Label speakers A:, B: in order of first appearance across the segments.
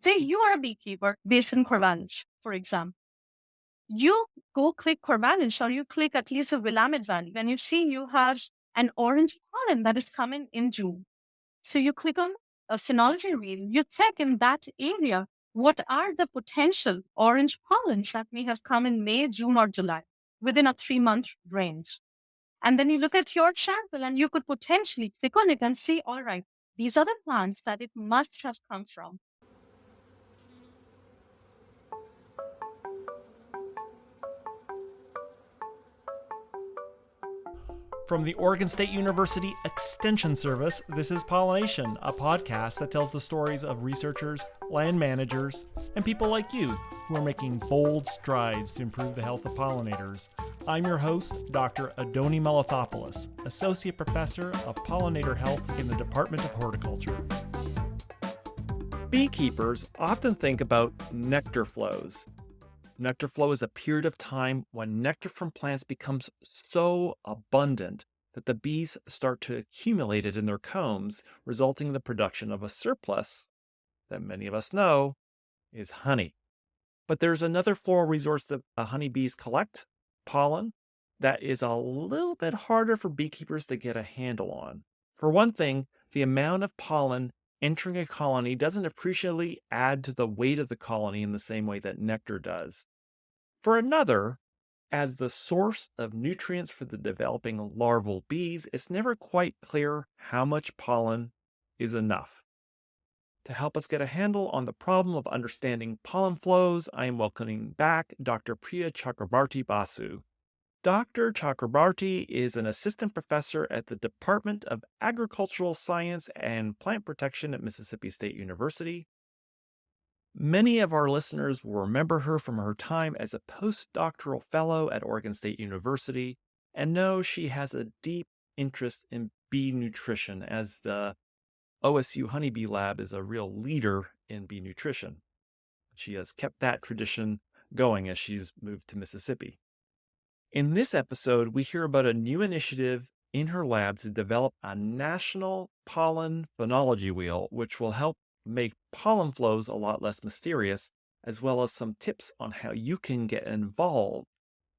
A: Say you are a beekeeper based in Corvallis, for example. You go click Corvallis or you click at least a Willamette Valley. When you see you have an orange pollen that is coming in June. So you click on a Phenology reel, you check in that area what are the potential orange pollens that may have come in May, June, or July within a 3 month range. And then you look at your sample and you could potentially click on it and see, all right, these are the plants that it must have come from.
B: From the Oregon State University Extension Service, this is Pollination, a podcast that tells the stories of researchers, land managers, and people like you who are making bold strides to improve the health of pollinators. I'm your host, Dr. Adoni Malathopoulos, Associate Professor of Pollinator Health in the Department of Horticulture. Beekeepers often think about nectar flows. Nectar flow is a period of time when nectar from plants becomes so abundant that the bees start to accumulate it in their combs, resulting in the production of a surplus that many of us know is honey. But there's another floral resource that honeybees collect, pollen, that is a little bit harder for beekeepers to get a handle on. For one thing, the amount of pollen entering a colony doesn't appreciably add to the weight of the colony in the same way that nectar does. For another, as the source of nutrients for the developing larval bees, it's never quite clear how much pollen is enough. To help us get a handle on the problem of understanding pollen flows, I am welcoming back Dr. Priya Chakrabarti Basu. Dr. Chakrabarti is an assistant professor at the Department of Agricultural Science and Plant Protection at Mississippi State University. Many of our listeners will remember her from her time as a postdoctoral fellow at Oregon State University and know she has a deep interest in bee nutrition, as the OSU Honeybee Lab is a real leader in bee nutrition. She has kept that tradition going as she's moved to Mississippi. In this episode, we hear about a new initiative in her lab to develop a national pollen phenology wheel, which will help make pollen flows a lot less mysterious, as well as some tips on how you can get involved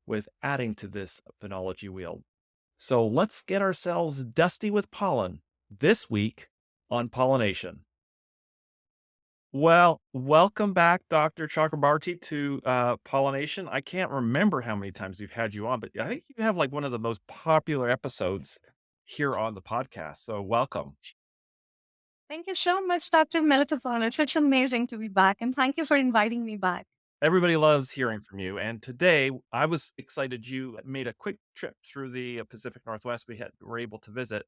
B: with adding to this phenology wheel. So let's get ourselves dusty with pollen this week on Pollination. Well, welcome back, Dr. Chakrabarti, to Pollination. I can't remember how many times we've had you on, but I think you have like one of the most popular episodes here on the podcast. So welcome.
A: Thank you so much, Dr. Melatophone. It's amazing to be back, and thank you for inviting me back.
B: Everybody loves hearing from you. And today I was excited you made a quick trip through the Pacific Northwest were able to visit.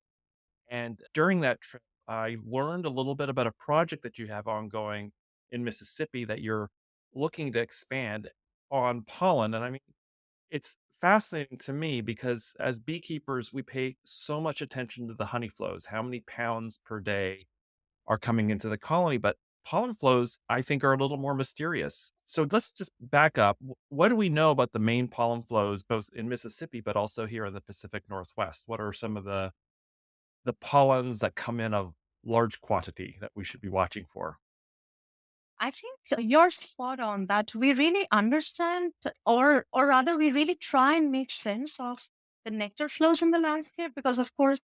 B: And during that trip, I learned a little bit about a project that you have ongoing in Mississippi that you're looking to expand on pollen. And I mean, it's fascinating to me because as beekeepers, we pay so much attention to the honey flows, how many pounds per day are coming into the colony. But pollen flows, I think, are a little more mysterious. So let's just back up. What do we know about the main pollen flows, both in Mississippi, but also here in the Pacific Northwest? What are some of the pollens that come in of large quantity that we should be watching for?
A: I think you're spot on that we really understand, or rather, we really try and make sense of the nectar flows in the landscape because, of course,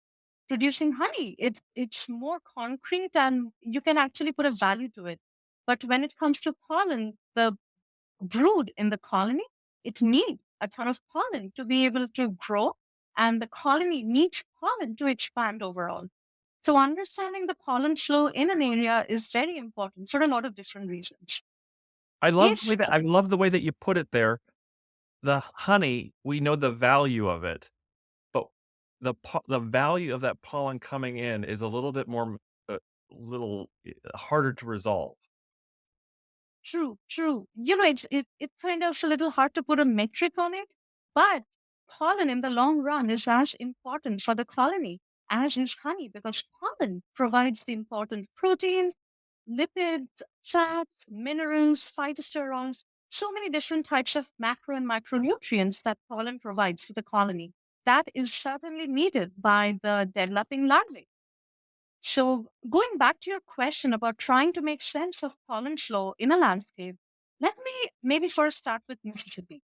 A: producing honey, it's more concrete and you can actually put a value to it. But when it comes to pollen, the brood in the colony, it needs a ton of pollen to be able to grow, and the colony needs pollen to expand overall. So understanding the pollen flow in an area is very important for a lot of different reasons. Yes,
B: I love the way that you put it there. The honey, we know the value of it, but the value of that pollen coming in is a little bit more little harder to resolve.
A: true, true. It's kind of a little hard to put a metric on it, but pollen in the long run is as important for the colony as is honey because pollen provides the important protein, lipids, fats, minerals, phytosterols, so many different types of macro and micronutrients that pollen provides to the colony. That is certainly needed by the developing larvae. So, going back to your question about trying to make sense of pollen flow in a landscape, let me maybe first start with Mississippi.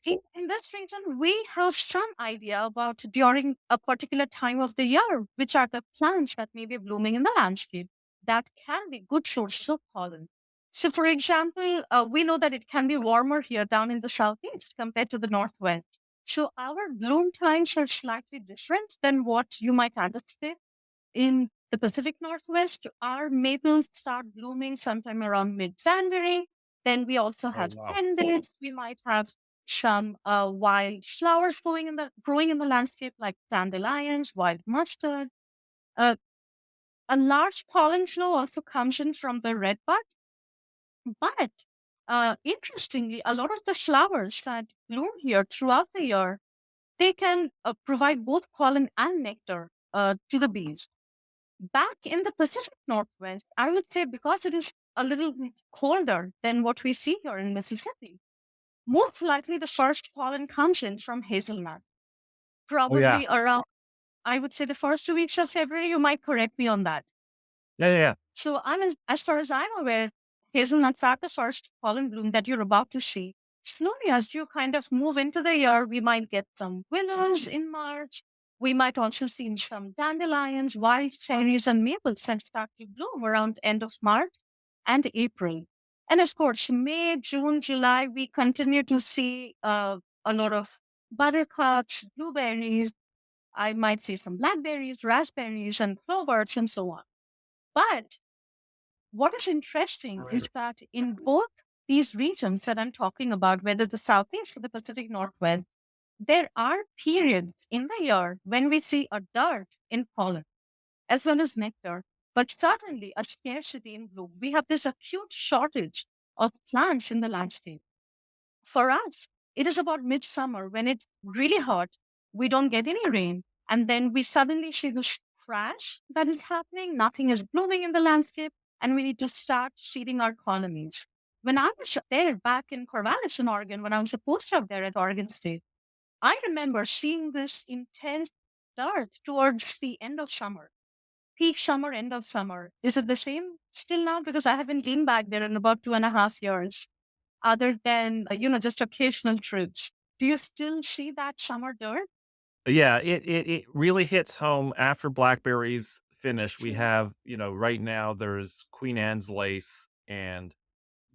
A: In this region, we have some idea about during a particular time of the year, which are the plants that may be blooming in the landscape that can be good sources of pollen. So, for example, we know that it can be warmer here down in the southeast compared to the northwest. So, our bloom times are slightly different than what you might anticipate in the Pacific Northwest. Our maples start blooming sometime around mid-January. Then we also
B: Oh,
A: have
B: wow.
A: pendants. We might have some wild flowers growing in the landscape, like dandelions, wild mustard. Uh, a large pollen flow also comes in from the redbud. But interestingly, a lot of the flowers that bloom here throughout the year, they can provide both pollen and nectar to the bees. Back in the Pacific Northwest, I would say because it is a little bit colder than what we see here in Mississippi, most likely the first pollen comes in from hazelnut.
B: Oh, yeah.
A: Probably around, I would say, the first 2 weeks of February. You might correct me on that.
B: Yeah, yeah, yeah.
A: So as far as I'm aware, hazelnuts are the first pollen bloom that you're about to see. Slowly, as you kind of move into the year, we might get some willows in March. We might also see some dandelions, wild cherries, and maples that start to bloom around end of March and April. And of course, May, June, July, we continue to see a lot of buttercups, blueberries. I might see some blackberries, raspberries, and clovers, and so on. But what is interesting is that in both these regions that I'm talking about, whether the Southeast or the Pacific Northwest, there are periods in the year when we see a dearth in pollen as well as nectar, but certainly a scarcity in bloom. We have this acute shortage of plants in the landscape. For us, it is about midsummer when it's really hot, we don't get any rain, and then we suddenly see this crash that is happening. Nothing is blooming in the landscape, and we need to start seeding our colonies. When I was there back in Corvallis in Oregon, when I was a postdoc there at Oregon State, I remember seeing this intense dearth towards the end of summer, peak summer, end of summer. Is it the same still now? Because I haven't been back there in about 2.5 years other than, just occasional trips. Do you still see that summer dirt?
B: Yeah, it really hits home after blackberries finish. We have, right now there's Queen Anne's lace and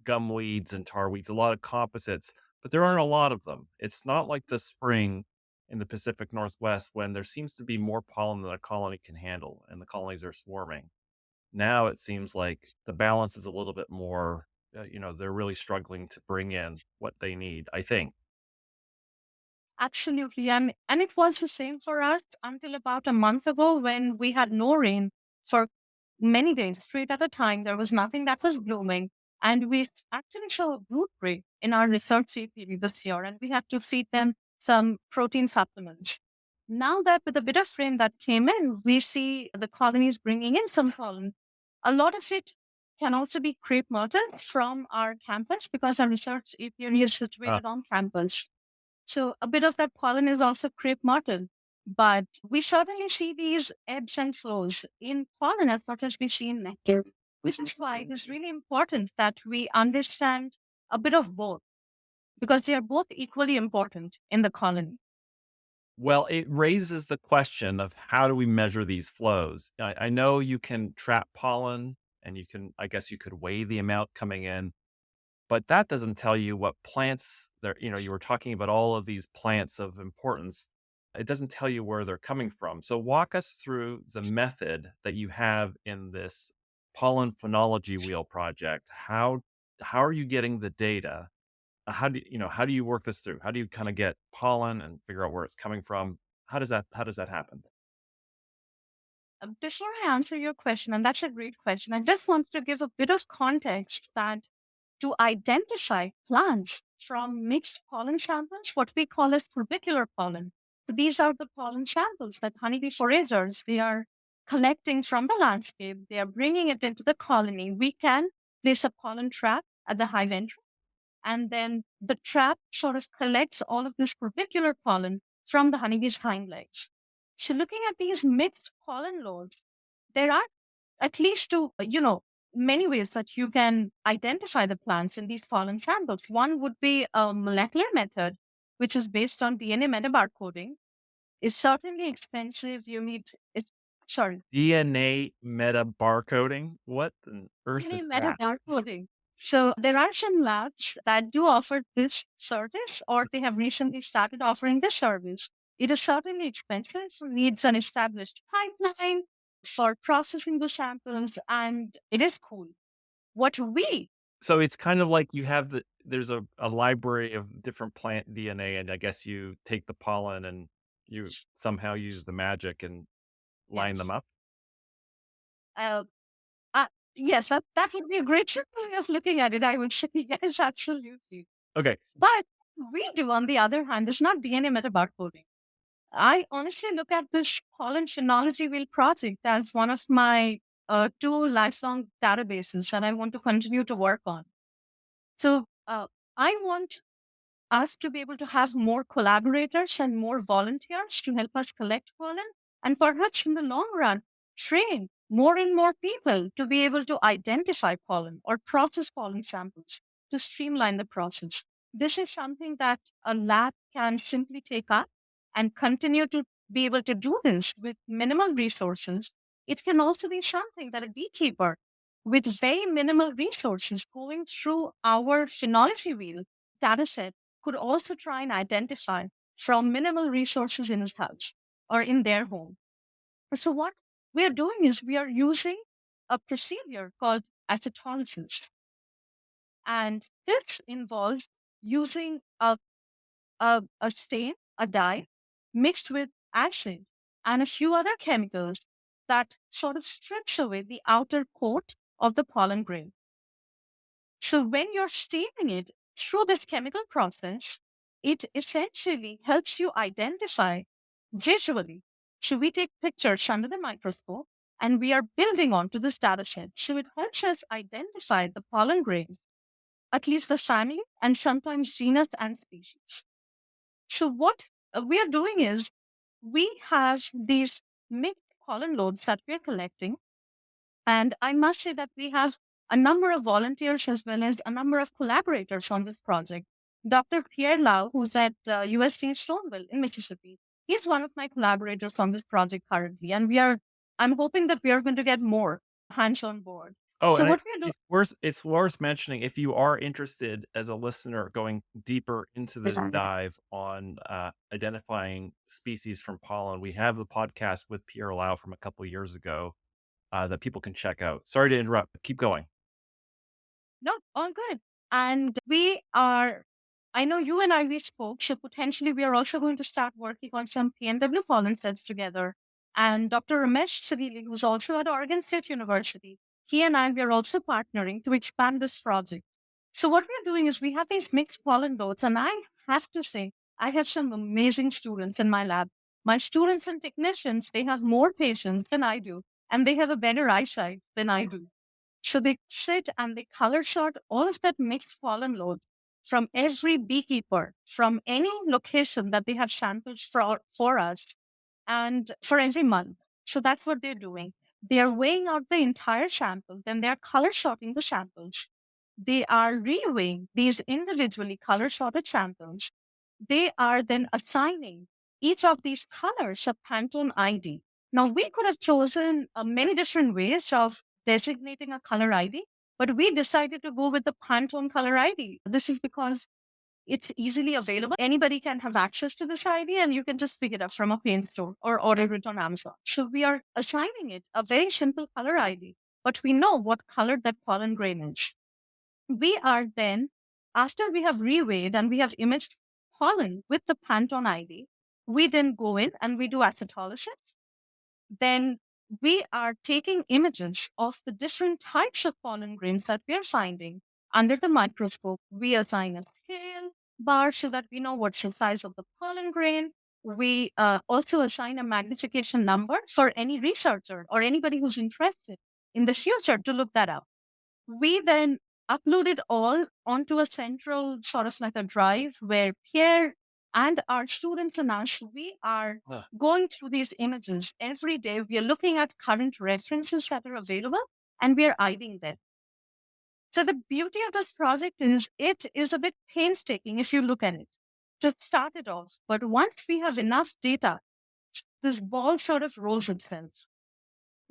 B: gumweeds and tarweeds, a lot of composites, but there aren't a lot of them. It's not like the spring in the Pacific Northwest when there seems to be more pollen than a colony can handle and the colonies are swarming. Now it seems like the balance is a little bit more, they're really struggling to bring in what they need, I think.
A: Absolutely. And it was the same for us until about a month ago when we had no rain for many days straight at a time. There was nothing that was blooming. And we actually saw a brood break in our research apiary this year, and we had to feed them some protein supplements. Now that with a bit of rain that came in, we see the colonies bringing in some pollen. A lot of it can also be crepe myrtle from our campus because our research apiary is
B: Uh,
A: situated on campus. So a bit of that pollen is also crepe myrtle. But we certainly see these ebbs and flows in pollen as much as we see in nectar, which is why it is really important that we understand a bit of both because they are both equally important in the colony.
B: well, it raises the question of how do we measure these flows? I know you can trap pollen and I guess you could weigh the amount coming in, but that doesn't tell you what plants there, you were talking about all of these plants of importance. It doesn't tell you where they're coming from. So walk us through the method that you have in this pollen phenology wheel project. How are you getting the data? How do you work this through? How do you kind of get pollen and figure out where it's coming from? How does that happen?
A: Before I answer your question, and that's a great question, I just wanted to give a bit of context that to identify plants from mixed pollen samples, what we call as forbicular pollen. These are the pollen samples that honeybee foragers, they are collecting from the landscape. They are bringing it into the colony. We can place a pollen trap at the hive entry, and then the trap sort of collects all of this forbicular pollen from the honeybee's hind legs. So looking at these mixed pollen loads, There are at least many ways that you can identify the plants in these pollen samples. One would be a molecular method, which is based on DNA metabarcoding. It's certainly expensive. Sorry,
B: DNA meta barcoding? What on earth
A: DNA
B: is that?
A: metabarcoding. So there are some labs that do offer this service, or they have recently started offering this service. It is certainly expensive, needs an established pipeline for processing the samples, and it is cool. What we
B: So it's kind of like you have there's a library of different plant DNA, and I guess you take the pollen and you somehow use the magic and line them
A: yes,
B: up?
A: uh, uh, yes, that would be a great way of looking at it. I would say yes, absolutely.
B: Okay.
A: But we do, on the other hand, is not DNA metabarcoding. I honestly look at this Pollen Phenology Wheel project as one of my two lifelong databases that I want to continue to work on. So I want us to be able to have more collaborators and more volunteers to help us collect pollen, and perhaps in the long run, train more and more people to be able to identify pollen or process pollen samples to streamline the process. This is something that a lab can simply take up and continue to be able to do this with minimal resources. It can also be something that a beekeeper with very minimal resources going through our phenology wheel dataset could also try and identify from minimal resources in his house or in their home. So what we are doing is we are using a procedure called acetolysis. And this involves using a stain, a dye, mixed with acid and a few other chemicals that sort of strips away the outer coat of the pollen grain. So when you're steaming it through this chemical process, it essentially helps you identify visually. So we take pictures under the microscope and we are building onto this data set. So it helps us identify the pollen grain, at least the family, and sometimes genus and species. So what we are doing is we have these mixed pollen loads that we are collecting, and I must say that we have a number of volunteers as well as a number of collaborators on this project. Dr. Pierre Lau, who's at USC Stoneville in Mississippi, he's one of my collaborators on this project currently. And I'm hoping that we are going to get more hands on board.
B: Oh,
A: So
B: and
A: what we are
B: it's worth mentioning if you are interested as a listener going deeper into this
A: doing.
B: dive on, identifying species from pollen, we have the podcast with Pierre Lau from a couple years ago, that people can check out. Sorry to interrupt, but keep going.
A: No, all good. And I know you and I, we spoke, so potentially we are also going to start working on some PNW pollen sets together. And Dr. Ramesh Savili, who's also at Oregon State University, he and I, we are also partnering to expand this project. So what we're doing is we have these mixed pollen loads, and I have to say, I have some amazing students in my lab. My students and technicians, they have more patience than I do, and they have a better eyesight than I do. So they sit and they color sort all of that mixed pollen load from every beekeeper, from any location that they have sampled for us, and for every month. So that's what they're doing. They are weighing out the entire sample, then they are color sorting the samples. They are reweighing these individually color sorted samples. They are then assigning each of these colors a Pantone ID. Now, we could have chosen many different ways of designating a color ID, but we decided to go with the Pantone color ID. This is because it's easily available. Anybody can have access to this ID and you can just pick it up from a paint store or order it on Amazon. So we are assigning it a very simple color ID, but we know what color that pollen grain is. We are then, after we have reweighed and we have imaged pollen with the Pantone ID, we then go in and we do acetolysis. Then we are taking images of the different types of pollen grains that we are finding under the microscope. We assign a scale bar so that we know what's the size of the pollen grain. We also assign a magnification number for any researcher or anybody who's interested in the future to look that up. We then upload it all onto a central sort of like a drive where Pierre and our students and us, we are
B: Huh.
A: going through these images every day. We are looking at current references that are available and we are eyeing them. So the beauty of this project is it is a bit painstaking if you look at it to start it off. But once we have enough data, this ball sort of rolls itself.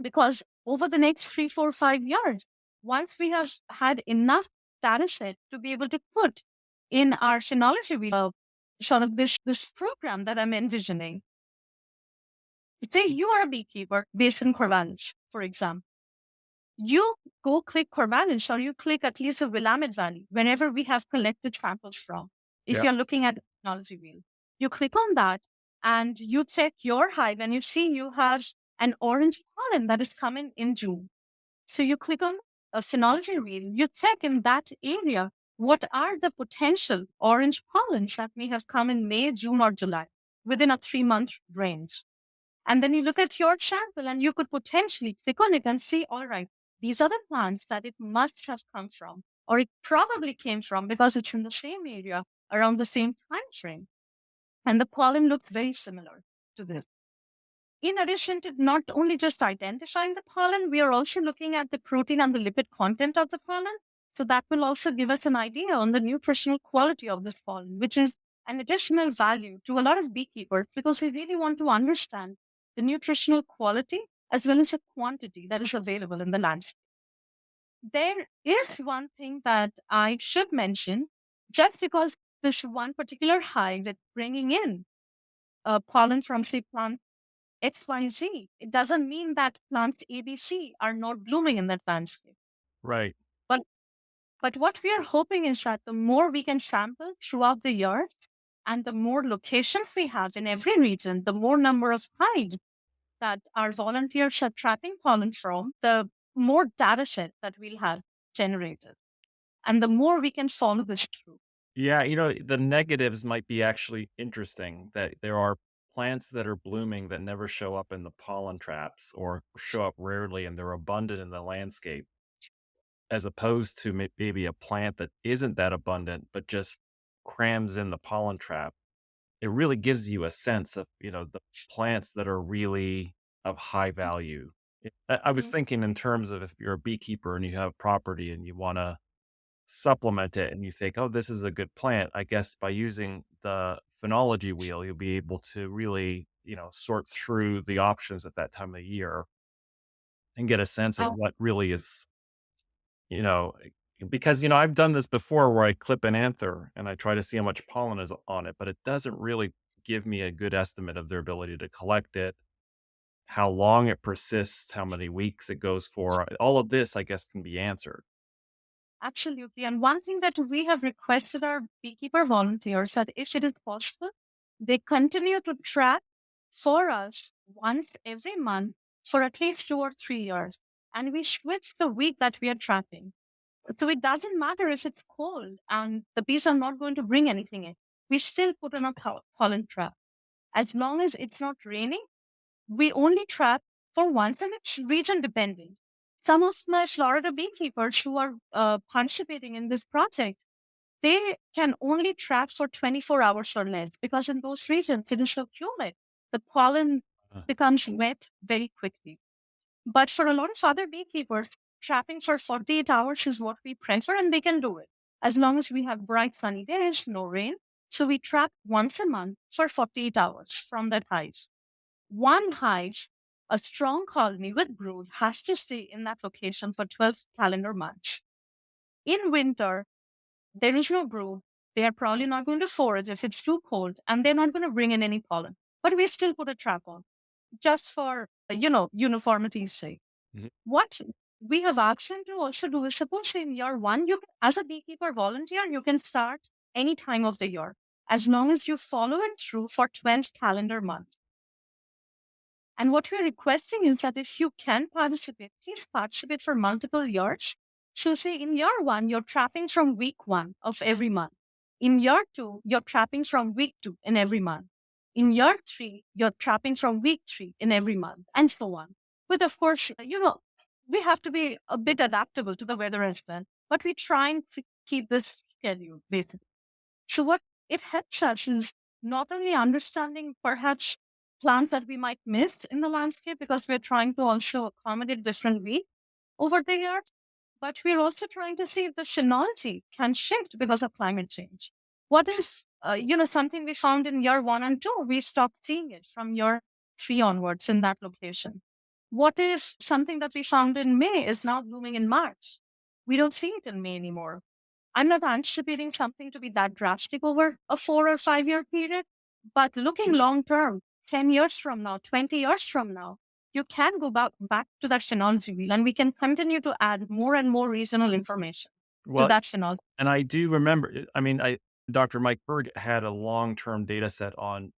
A: Because over the next 3, 4, 5 years, once we have had enough data set to be able to put in our phenology wheel, sort of this program that I'm envisioning, say you are a beekeeper based in Corvallis, for example. You go click Corvallis or you click at least a Willamette Valley, whenever we have collected samples from. If
B: Yeah.
A: you're looking at the technology wheel, you click on that and you check your hive and you see you have an orange pollen that is coming in June. So you click on a Synology wheel, you check in that area what are the potential orange pollens that may have come in May, June, or July within a 3 month range. And then you look at your sample and you could potentially click on it and see, all right, these are the plants that it must have come from, or it probably came from because it's in the same area around the same time frame. And the pollen looked very similar to this. In addition to not only just identifying the pollen, we are also looking at the protein and the lipid content of the pollen. So that will also give us an idea on the nutritional quality of this pollen, which is an additional value to a lot of beekeepers because we really want to understand the nutritional quality as well as the quantity that is available in the landscape. There is one thing that I should mention, just because this one particular hive is bringing in pollen from, say, plant XYZ. It doesn't mean that plants ABC are not blooming in that landscape.
B: Right.
A: But but what we are hoping is that the more we can sample throughout the year and the more locations we have in every region, the more number of hives that our volunteers are trapping pollen from, the more data set that we'll have generated. And the more we can follow this through.
B: Yeah, the negatives might be actually interesting that there are plants that are blooming that never show up in the pollen traps or show up rarely and they're abundant in the landscape, as opposed to maybe a plant that isn't that abundant but just crams in the pollen trap. It really gives you a sense of, the plants that are really of high value. I was
A: Mhm.
B: thinking in terms of if you're a beekeeper and you have property and you want to supplement it and you think, "Oh, this is a good plant." I guess by using the phenology wheel, you'll be able to really, sort through the options at that time of year and get a sense of
A: Uh,
B: what really is, you know, because, I've done this before where I clip an anther and I try to see how much pollen is on it, but it doesn't really give me a good estimate of their ability to collect it, how long it persists, how many weeks it goes for. All of this, I guess, can be answered.
A: Absolutely. And one thing that we have requested our beekeeper volunteers that if it is possible, they continue to track for us once every month for at least 2 or 3 years. And we switch the week that we are trapping. So it doesn't matter if it's cold and the bees are not going to bring anything in. We still put in a pollen trap. As long as it's not raining, we only trap for once and it's region dependent. Some of my Florida beekeepers who are participating in this project, they can only trap for 24 hours or less because in those regions it is so humid. The pollen
B: Uh,
A: becomes wet very quickly. But for a lot of other beekeepers, trapping for 48 hours is what we prefer and they can do it as long as we have bright sunny days, no rain. So we trap once a month for 48 hours from that hive. One hive, a strong colony with brood, has to stay in that location for 12 calendar months. In winter, there is no brood. They are probably not going to forage if it's too cold, and they're not going to bring in any pollen. But we still put a trap on just for, uniformity's sake.
B: mhm.
A: What we have asked them to also do is suppose in year one, as a beekeeper volunteer, you can start any time of the year as long as you follow it through for 12 calendar months. And what we're requesting is that if you can participate, please participate for multiple years. So, say in year one, you're trapping from week one of every month. In year two, you're trapping from week two in every month. In year three, you're trapping from week three in every month, and so on. But of course, we have to be a bit adaptable to the weather as well. But we're trying to keep this schedule, basically. So what it helps us is not only understanding perhaps plants that we might miss in the landscape because we're trying to also accommodate different weeds over the years, but we're also trying to see if the phenology can shift because of climate change. What is, something we found in year 1 and 2, we stopped seeing it from year 3 onwards in that location. What is something that we found in May is now blooming in March? We don't see it in May anymore. I'm not anticipating something to be that drastic over a 4 or 5 year period, but looking long term, 10 years from now, 20 years from now, you can go back to that phenology wheel and we can continue to add more and more regional information to
B: Well,
A: that phenology.
B: and I do remember, I mean, Dr. Mike Berg had a long-term data set on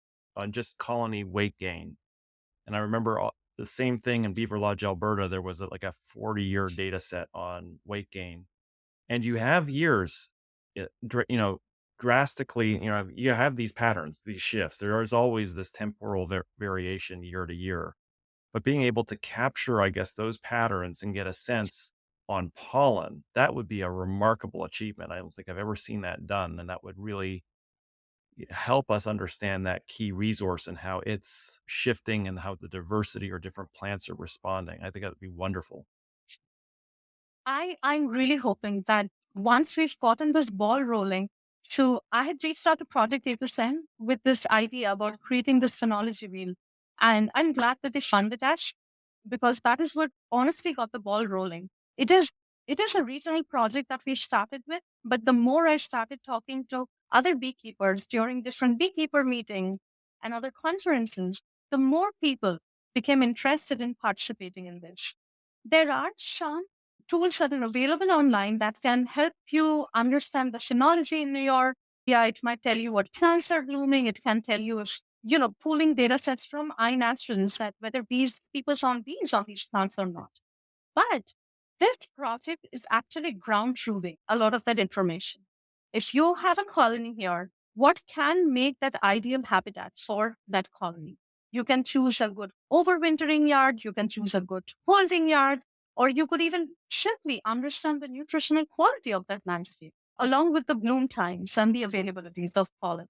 B: just colony weight gain. And I remember the same thing in Beaver Lodge, Alberta. There was like a 40-year data set on weight gain. And you have years, drastically, you have these patterns, these shifts. There is always this temporal variation year to year. But being able to capture, I guess, those patterns and get a sense on pollen, that would be a remarkable achievement. I don't think I've ever seen that done. And that would really help us understand that key resource and how it's shifting and how the diversity or different plants are responding. I think that would be wonderful.
A: I'm really hoping that once we've gotten this ball rolling, so I had reached out to Project 8% with this idea about creating this phenology wheel. And I'm glad that they funded us because that is what honestly got the ball rolling. It is it is a regional project that we started with, but the more I started talking to other beekeepers during different beekeeper meetings and other conferences, the more people became interested in participating in this. There are some tools that are available online that can help you understand the phenology in your area. It might tell you what plants are blooming. It can tell you if, pulling data sets from iNaturals that whether people found bees on these plants or not. But this project is actually ground truthing a lot of that information. If you have a colony here, what can make that ideal habitat for that colony? You can choose a good overwintering yard, you can choose a good holding yard, or you could even simply understand the nutritional quality of that landscape, along with the bloom times and the availability of pollen.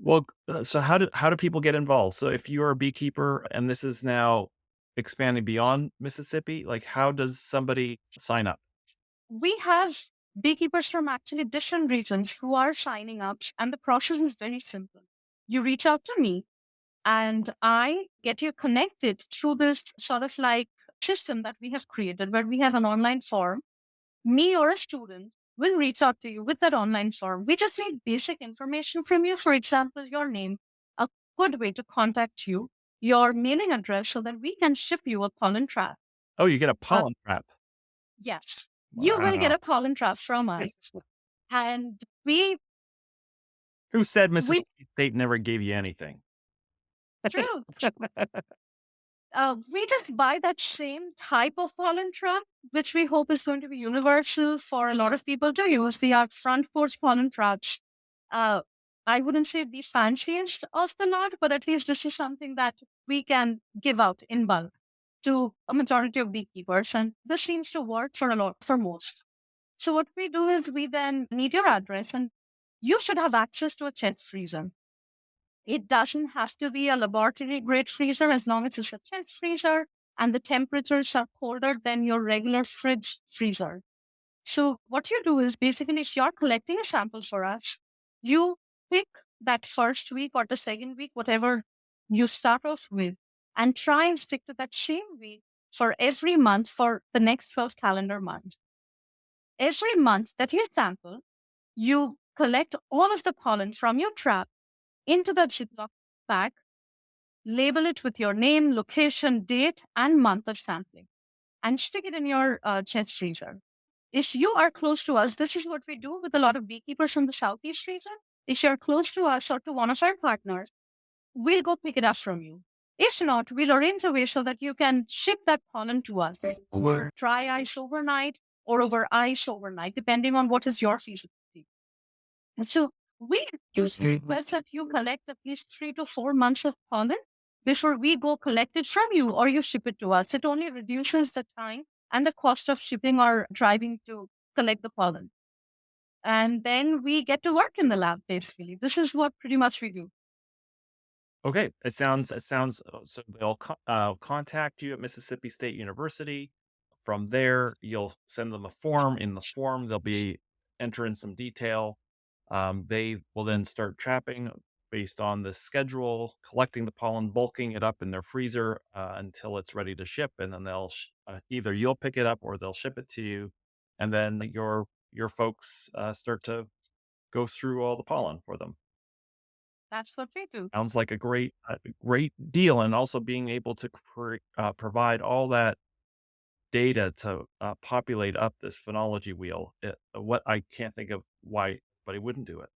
B: Well, so how do people get involved? So if you're a beekeeper and this is now expanding beyond Mississippi, like how does somebody sign up?
A: We have beekeepers from actually different regions who are signing up, and the process is very simple. You reach out to me, and I get you connected through this sort of like system that we have created where we have an online form. Me or a student will reach out to you with that online form. We just need basic information from you. For example, your name, a good way to contact you, your mailing address so that we can ship you a pollen trap.
B: Oh, you get a
A: Uh,
B: pollen trap.
A: yes, you will get
B: Wow.
A: a pollen trap from us. And we,
B: Who said
A: we,
B: Mississippi State never gave you anything?
A: true. We just buy that same type of pollen trap, which we hope is going to be universal for a lot of people to use. The front porch pollen traps. Uh, I wouldn't say the fanciest of the lot, but at least this is something that we can give out in bulk to a majority of beekeepers, and this seems to work for most. So what we do is we then need your address, and you should have access to a chest freezer. It doesn't have to be a laboratory grade freezer as long as it's a chest freezer and the temperatures are colder than your regular fridge freezer. So what you do is basically if you're collecting a sample for us, you pick that first week or the second week, whatever you start off with, and try and stick to that same week for every month for the next 12 calendar months. Every month that you sample, you collect all of the pollen from your trap into the Ziploc bag, label it with your name, location, date, and month of sampling, and stick it in your chest freezer. If you are close to us, this is what we do with a lot of beekeepers from the Southeast region. If you're close to us or to one of our partners, we'll go pick it up from you. If not, we'll arrange a way so that you can ship that pollen to us over dry ice overnight or over ice overnight, depending on what is your feasibility. And so we usually request that you collect at least 3 to 4 months of pollen before we go collect it from you or you ship it to us. It only reduces the time and the cost of shipping or driving to collect the pollen. And then we get to work in the lab, basically. This is what pretty much we do.
B: Okay, it sounds so they'll contact you at Mississippi State University. From there, you'll send them a form. In the form, they'll be entering some detail. They will then start trapping based on the schedule, collecting the pollen, bulking it up in their freezer until it's ready to ship, and then either you'll pick it up or they'll ship it to you, and then your folks start to go through all the pollen for them.
A: That's what we do.
B: Sounds like a great deal, and also being able to provide all that data to populate up this phenology wheel. What I can't think of why anybody wouldn't do it.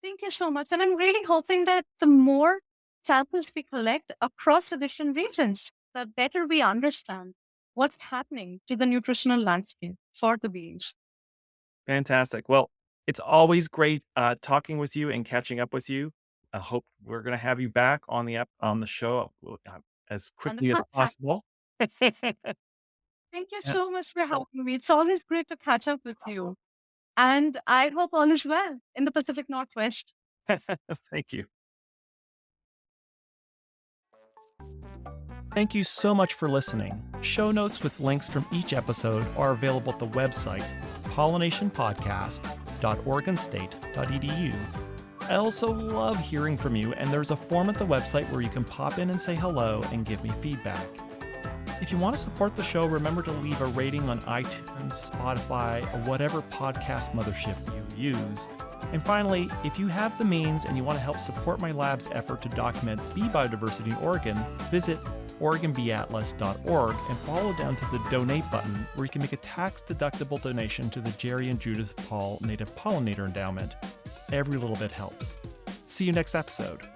A: Thank you so much. And I'm really hoping that the more samples we collect across the different regions, the better we understand what's happening to the nutritional landscape for the bees.
B: Fantastic. Well, it's always great talking with you and catching up with you. I hope we're going to have you back on the show as quickly as
A: Wonderful.
B: possible.
A: Thank you
B: Yeah.
A: so much for having me. It's always great to catch up with you. And I hope all is well in the Pacific Northwest.
B: Thank you. Thank you so much for listening. Show notes with links from each episode are available at the website pollinationpodcast.oregonstate.edu. I also love hearing from you, and there's a form at the website where you can pop in and say hello and give me feedback. If you want to support the show, remember to leave a rating on iTunes, Spotify, or whatever podcast mothership you use. And finally, if you have the means and you want to help support my lab's effort to document bee biodiversity in Oregon, visit OregonBeeAtlas.org and follow down to the donate button where you can make a tax-deductible donation to the Jerry and Judith Paul Native Pollinator Endowment. Every little bit helps. See you next episode.